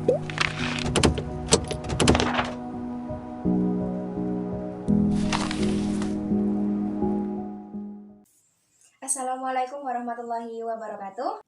Assalamualaikum warahmatullahi wabarakatuh.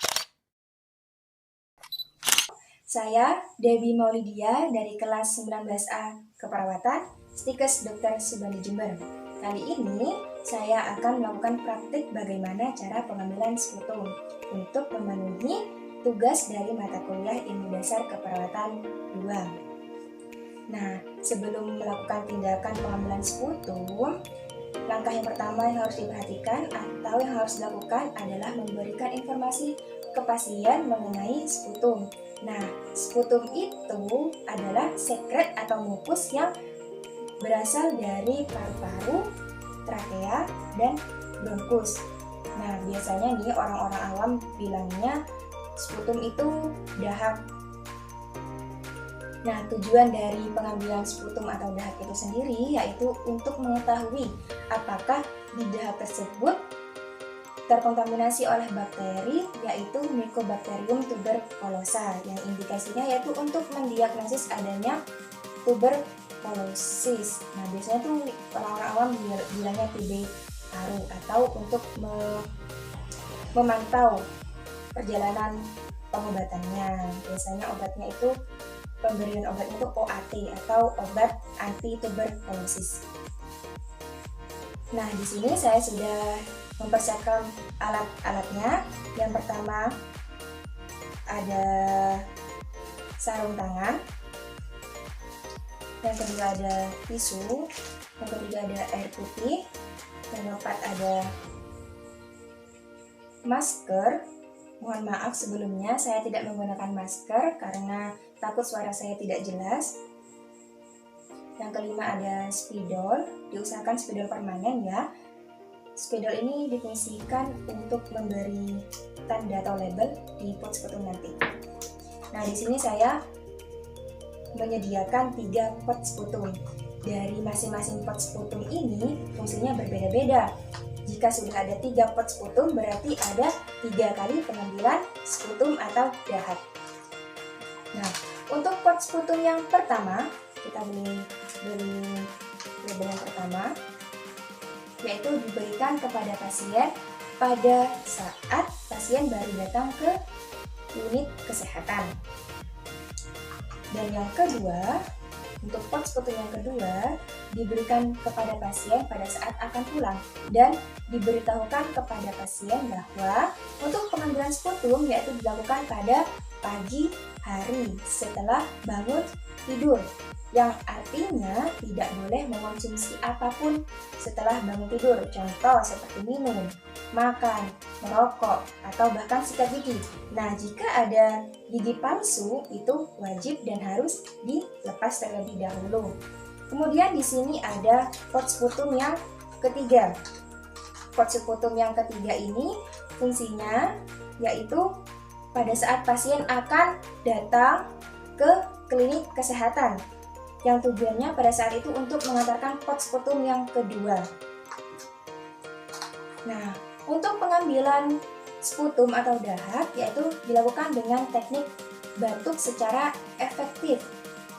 Saya Debbie Maulidia dari kelas 19A Keperawatan, Stikes Dr. Subandi Jember. Kali ini saya akan melakukan praktik bagaimana cara pengambilan sputum untuk memenuhi tugas dari mata kuliah Ilmu Dasar Keperawatan 2. Nah, sebelum melakukan tindakan pengambilan sputum, langkah yang pertama yang harus diperhatikan atau yang harus dilakukan adalah memberikan informasi ke pasien mengenai sputum. Nah, sputum itu adalah sekret atau mukus yang berasal dari paru-paru, trakea, dan bronkus. Nah, biasanya nih orang-orang awam bilangnya sputum itu dahak. Nah, tujuan dari pengambilan sputum atau dahak itu sendiri yaitu untuk mengetahui apakah di dahak tersebut terkontaminasi oleh bakteri yaitu Mycobacterium tuberculosa, yang indikasinya yaitu untuk mendiagnosis adanya tuberkulosis. Nah, biasanya tuh orang-orang awam bilangnya TB paru, atau untuk memantau perjalanan pengobatannya. Biasanya obatnya itu pemberian obatnya itu OAT atau obat anti tuberkulosis. Nah, di sini saya sudah mempersiapkan alat-alatnya. Yang pertama ada sarung tangan, yang kedua ada tisu, yang ketiga ada air putih, yang keempat ada masker. Mohon maaf sebelumnya saya tidak menggunakan masker karena takut suara saya tidak jelas. Yang kelima ada spidol, diusahakan spidol permanen ya. Spidol ini difungsikan untuk memberi tanda atau label di pot sputum nanti. Nah, di sini saya menyediakan 3 pot sputum. Dari masing-masing pot sputum ini fungsinya berbeda-beda. Jika sudah ada 3 pot sputum, berarti ada 3 kali pengambilan sputum atau dahak. Nah, untuk pot sputum yang pertama, kita beri label yang pertama, yaitu diberikan kepada pasien pada saat pasien baru datang ke unit kesehatan. Dan yang kedua, untuk pot sputum yang kedua diberikan kepada pasien pada saat akan pulang, dan diberitahukan kepada pasien bahwa untuk pengambilan sputum yaitu dilakukan pada pagi hari setelah bangun tidur, yang artinya tidak boleh mengonsumsi apapun setelah bangun tidur, contoh seperti minum, makan, merokok, atau bahkan sikat gigi. Nah, jika ada gigi palsu itu wajib dan harus dilepas terlebih dahulu. Kemudian di sini ada pot sputum yang ketiga. Pot sputum yang ketiga ini fungsinya yaitu pada saat pasien akan datang ke klinik kesehatan, yang tujuannya pada saat itu untuk mengantarkan pot sputum yang kedua. Nah, untuk pengambilan sputum atau dahak yaitu dilakukan dengan teknik batuk secara efektif.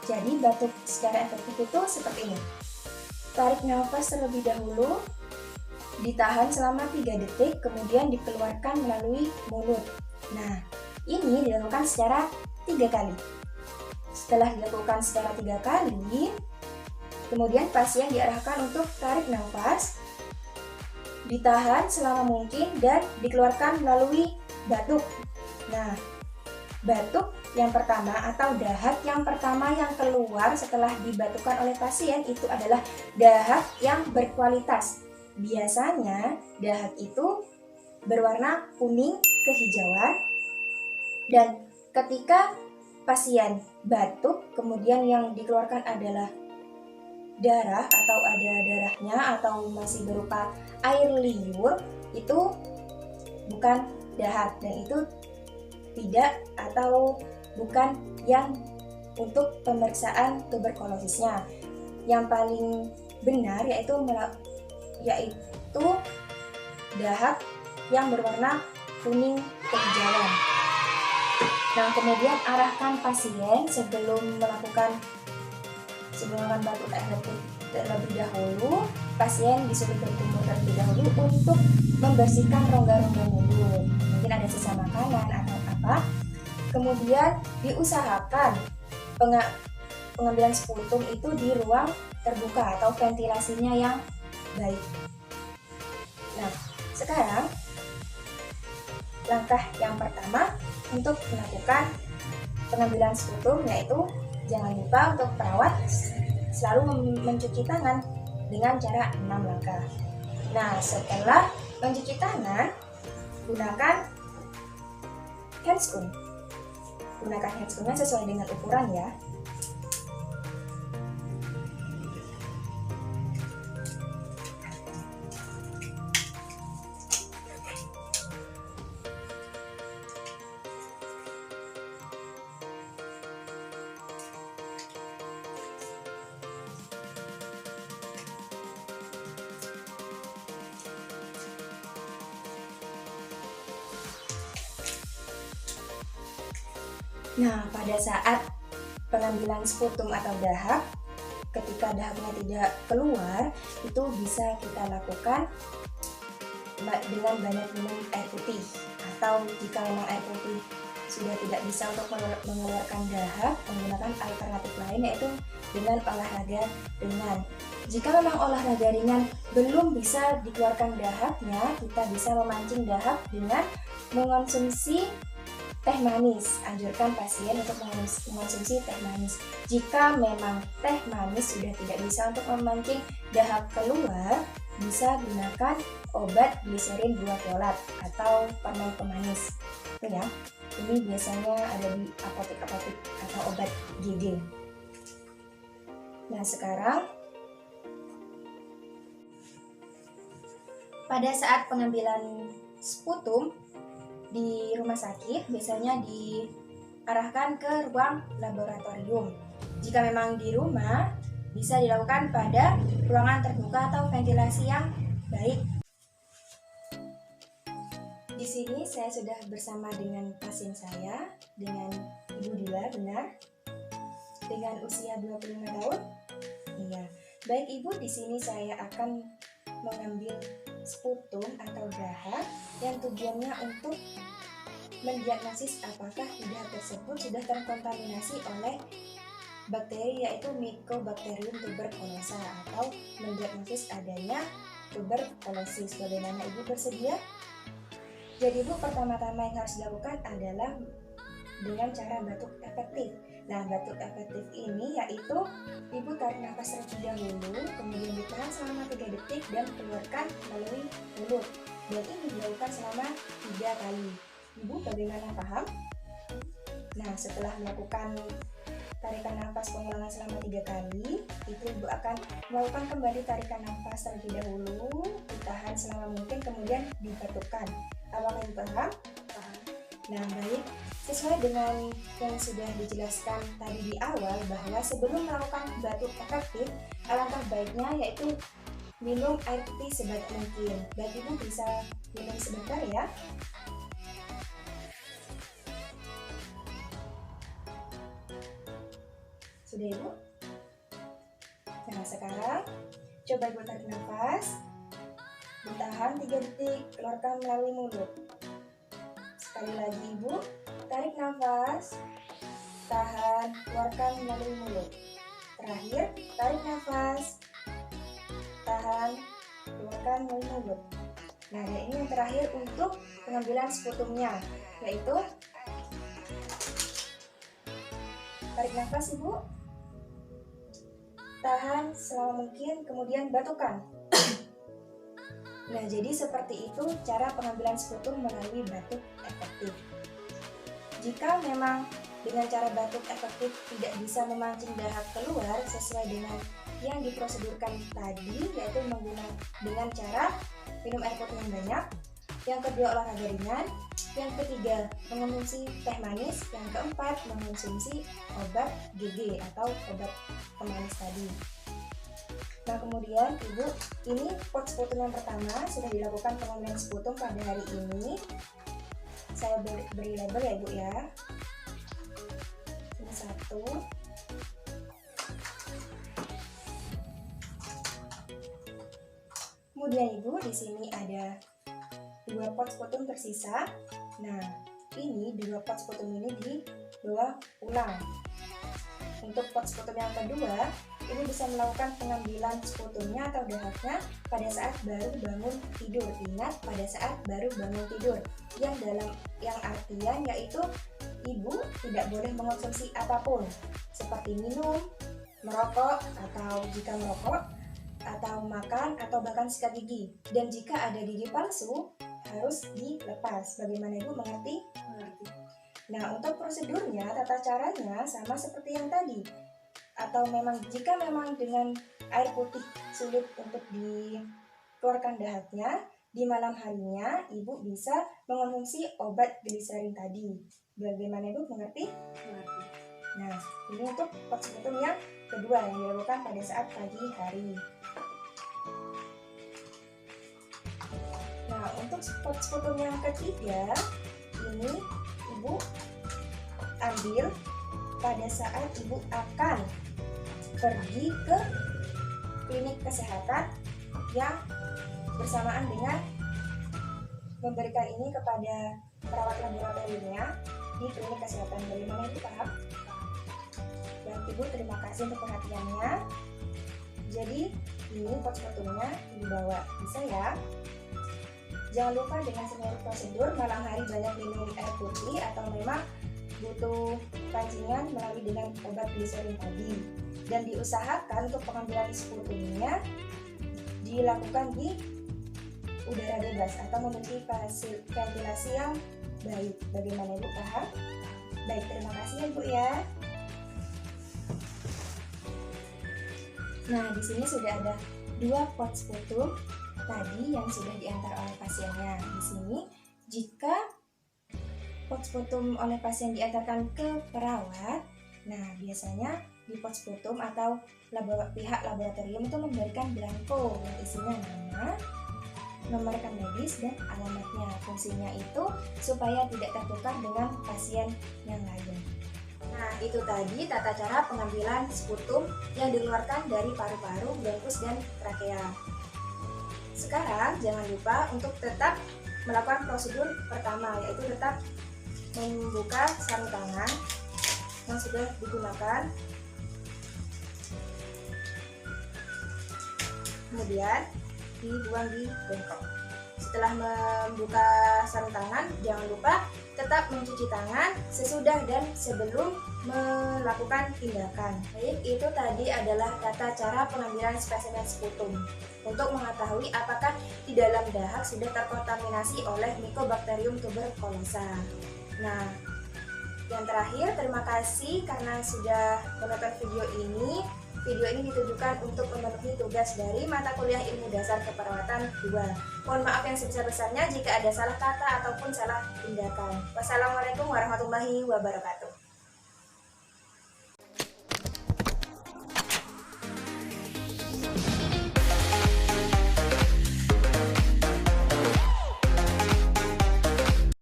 Jadi batuk secara efektif itu seperti ini. Tarik nafas terlebih dahulu, ditahan selama 3 detik, kemudian dikeluarkan melalui mulut. Nah, ini dilakukan secara 3 kali. Setelah dilakukan secara 3 kali, kemudian pasien diarahkan untuk tarik nafas, ditahan selama mungkin, dan dikeluarkan melalui batuk. Nah, batuk yang pertama atau dahak yang pertama yang keluar setelah dibatukkan oleh pasien itu adalah dahak yang berkualitas. Biasanya dahak itu berwarna kuning kehijauan, dan ketika pasien batuk kemudian yang dikeluarkan adalah darah atau ada darahnya atau masih berupa air liur, itu bukan dahak dan itu tidak atau bukan yang untuk pemeriksaan tuberkulosisnya. Yang paling benar yaitu dahak yang berwarna kuning kehijauan. Nah, kemudian arahkan pasien sebelum melakukan batuk efektif terlebih dahulu. Pasien disuruh berkumur terlebih dahulu untuk membersihkan rongga-rongga mulut. Mungkin ada sisa makanan atau apa. Kemudian diusahakan pengambilan sputum itu di ruang terbuka atau ventilasinya yang baik. Nah, sekarang langkah yang pertama untuk melakukan pengambilan sputum yaitu jangan lupa untuk perawat selalu mencuci tangan dengan cara 6 langkah. Nah, setelah mencuci tangan, gunakan handscoon. Gunakan handscoonnya sesuai dengan ukuran ya. Nah, pada saat pengambilan sputum atau dahak, ketika dahaknya tidak keluar, itu bisa kita lakukan dengan banyak minum air putih. Atau jika memang air putih sudah tidak bisa untuk mengeluarkan dahak, menggunakan alternatif lain yaitu dengan olahraga ringan. Jika memang olahraga ringan belum bisa dikeluarkan dahaknya, kita bisa memancing dahak dengan mengonsumsi teh manis. Anjurkan pasien untuk mengonsumsi teh manis. Jika memang teh manis sudah tidak bisa untuk memancing dahak keluar, bisa gunakan obat gliserin 2 folat atau permen pemanis. Itu ya. Ini biasanya ada di apotek-apotek atau obat GG. Nah, sekarang pada saat pengambilan sputum di rumah sakit biasanya diarahkan ke ruang laboratorium. Jika memang di rumah, bisa dilakukan pada ruangan terbuka atau ventilasi yang baik. Di sini saya sudah bersama dengan pasien saya, dengan Ibu Dila, benar? Dengan usia 25 tahun? Iya. Baik Ibu, di sini saya akan mengambil sputum atau dahak yang tujuannya untuk mendiagnosis apakah dahak tersebut sudah terkontaminasi oleh bakteri yaitu Mycobacterium tuberculosa atau mendiagnosis adanya tuberkulosis. Bagaimana Ibu bersedia? Jadi Bu, pertama-tama yang harus dilakukan adalah dengan cara batuk efektif. Nah, batuk efektif ini yaitu Ibu tarik nafas terlebih dahulu, kemudian ditahan selama 3 detik dan keluarkan melalui mulut. Dan ini dilakukan selama 3 kali. Ibu bagaimana, paham? Nah, setelah melakukan tarikan nafas pengulangan selama 3 kali, itu Ibu akan melakukan kembali tarikan nafas terlebih dahulu, ditahan selama mungkin, kemudian dibatukkan. Apakah Ibu paham? Paham. Nah, baik. Sesuai dengan yang sudah dijelaskan tadi di awal bahwa sebelum melakukan batuk efektif, alangkah baiknya yaitu minum air putih sebanyak mungkin. Baik Ibu bisa minum sebentar ya. Sudah Ibu? Nah, sekarang coba Ibu tarik nafas, ditahan 3 detik, keluarkan melalui mulut. Sekali lagi Ibu, tarik nafas, tahan, keluarkan melalui mulut. Terakhir, tarik nafas, tahan, keluarkan melalui mulut. Nah, dan ini yang terakhir untuk pengambilan sputumnya, yaitu tarik nafas Ibu, tahan selama mungkin, kemudian batukkan. Nah, jadi seperti itu cara pengambilan sputum melalui batuk efektif. Jika memang dengan cara batuk efektif tidak bisa memancing dahak keluar sesuai dengan yang diprosedurkan tadi, yaitu menggunakan dengan cara minum air putih yang banyak, yang kedua olahraga ringan, yang ketiga mengonsumsi teh manis, yang keempat mengonsumsi obat GG atau obat pemanis tadi. Nah, kemudian Ibu, ini pot sputum yang pertama sudah dilakukan pengambilan sputum pada hari ini. Saya beri label ya Ibu ya. Ini satu. Kemudian Ibu, di sini ada 2 pot sputum tersisa. Nah, ini 2 pot sputum ini dibawa pulang. Untuk pot sputum yang kedua, ini bisa melakukan pengambilan sputumnya atau dahaknya pada saat baru bangun tidur. Ingat, pada saat baru bangun tidur. Yang artian yaitu Ibu tidak boleh mengonsumsi apapun seperti minum, merokok, atau jika merokok, atau makan, atau bahkan sikat gigi. Dan jika ada gigi palsu, harus dilepas. Bagaimana Ibu, mengerti? Mengerti. Nah, untuk prosedurnya, tata caranya sama seperti yang tadi. Atau jika memang dengan air putih sulit untuk dikeluarkan dahaknya, di malam harinya Ibu bisa mengonsumsi obat gliserin tadi. Bagaimana Ibu, mengerti? Mengerti. Nah, ini untuk pot sputum yang kedua yang dilakukan pada saat pagi hari. Nah, untuk pot sputum yang ketiga, ini Ibu ambil pada saat Ibu akan pergi ke klinik kesehatan yang bersamaan dengan memberikan ini kepada perawat laboratoriumnya di klinik kesehatan. Bagaimana Ibu, paham? Baik Ibu, terima kasih untuk perhatiannya. Jadi ini pot sputumnya dibawa, bisa ya? Jangan lupa dengan seluruh prosedur, malam hari banyak minum air putih atau memang butuh pancingan melalui dengan obat gliserin tadi. Dan diusahakan untuk pengambilan sputumnya dilakukan di udara bebas atau memiliki ventilasi yang baik. Bagaimana Ibu, paham? Baik, terima kasih ya Ibu ya. Nah, di sini sudah ada 2 pot sputum tadi yang sudah diantar oleh pasiennya. Di sini, jika pot sputum oleh pasien diantarkan ke perawat, nah biasanya di pot sputum atau pihak laboratorium itu memberikan belangko yang isinya nama, nomor rekam medis, dan alamatnya. Fungsinya itu supaya tidak tertukar dengan pasien yang lain. Nah, itu tadi tata cara pengambilan sputum yang dikeluarkan dari paru-paru, bronkus, dan trakea. Sekarang jangan lupa untuk tetap melakukan prosedur pertama, yaitu tetap membuka sarung tangan yang sudah digunakan. Kemudian dibuang di bengkok. Setelah membuka sarung tangan, jangan lupa tetap mencuci tangan sesudah dan sebelum melakukan tindakan. Baik, itu tadi adalah tata cara pengambilan spesimen sputum untuk mengetahui apakah di dalam dahak sudah terkontaminasi oleh Mycobacterium tuberculosa. Nah, yang terakhir, terima kasih karena sudah menonton video ini. Video ini ditujukan untuk memenuhi tugas dari mata kuliah Ilmu Dasar Keperawatan 2. Mohon maaf yang sebesar-besarnya jika ada salah kata ataupun salah tindakan. Wassalamualaikum warahmatullahi wabarakatuh.